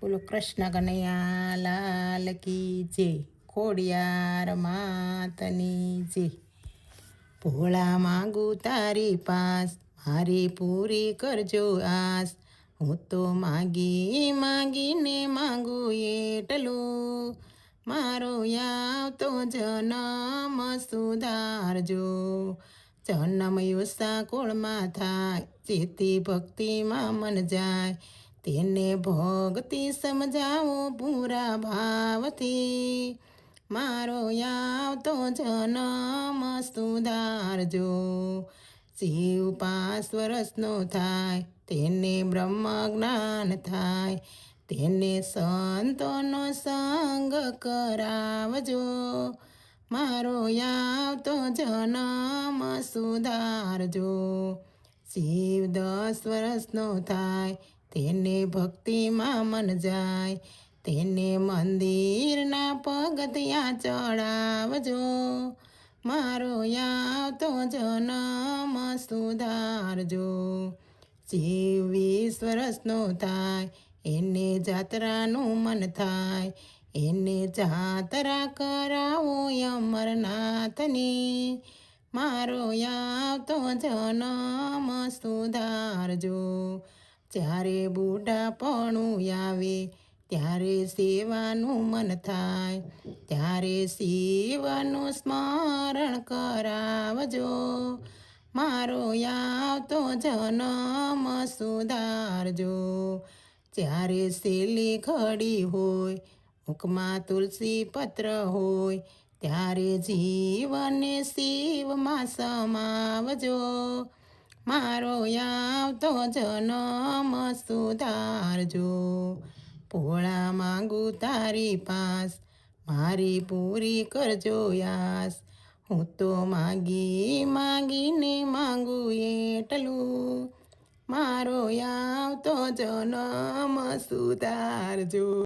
બોલો કૃષ્ણ કનૈયા લાલ કી જય, ખોડિયાર માતની જય। ભોળા માંગુ તારી પાસ, મારી પૂરી કરજો આસ। હું તો માગી માગીને માંગુ એટલું, મારો આવતો જન્મ સુધારજો। જન્મ યોસા કોળમાં થાય, જેથી ભક્તિમાં મન જાય। તેને ભક્તિ સમજાવો પૂરા ભાવથી, મારો આવતો જન્મ સુધારજો। શિવ 5 વર્ષનો થાય, તેને બ્રહ્મ જ્ઞાન થાય। તેને સંતોનો સંગ કરાવજો, મારો આવતો જન્મ સુધારજો। શિવ 10 વર્ષનો થાય, તેને ભક્તિમાં મન જાય। તેને મંદિરના પગથિયાં ચડાવજો, મારો આવતો જન્મ સુધારજો। શિવ 20 વર્ષનો થાય, એને જાત્રાનું મન થાય। એને જાત્રા કરાવો અમરનાથની, મારો આવતો જન્મ સુધારજો। જ્યારે બુઢાપણું આવે, ત્યારે સેવાનું મન થાય। ત્યારે શિવનું સ્મરણ કરાવજો, મારો આવતો જન્મ સુધારજો। જ્યારે છેલ્લી ઘડી હોય, મુખમાં તુલસી પત્ર હોય, ત્યારે જીવને શિવમાં સમાવજો, મારો આવતો જન્મ સુધારજો। ભોળા માંગુ તારી પાસ, મારી પૂરી કરજો આસ। હું તો માગી માગીને માંગુ એટલું, મારો આવતો જન્મ સુધારજો।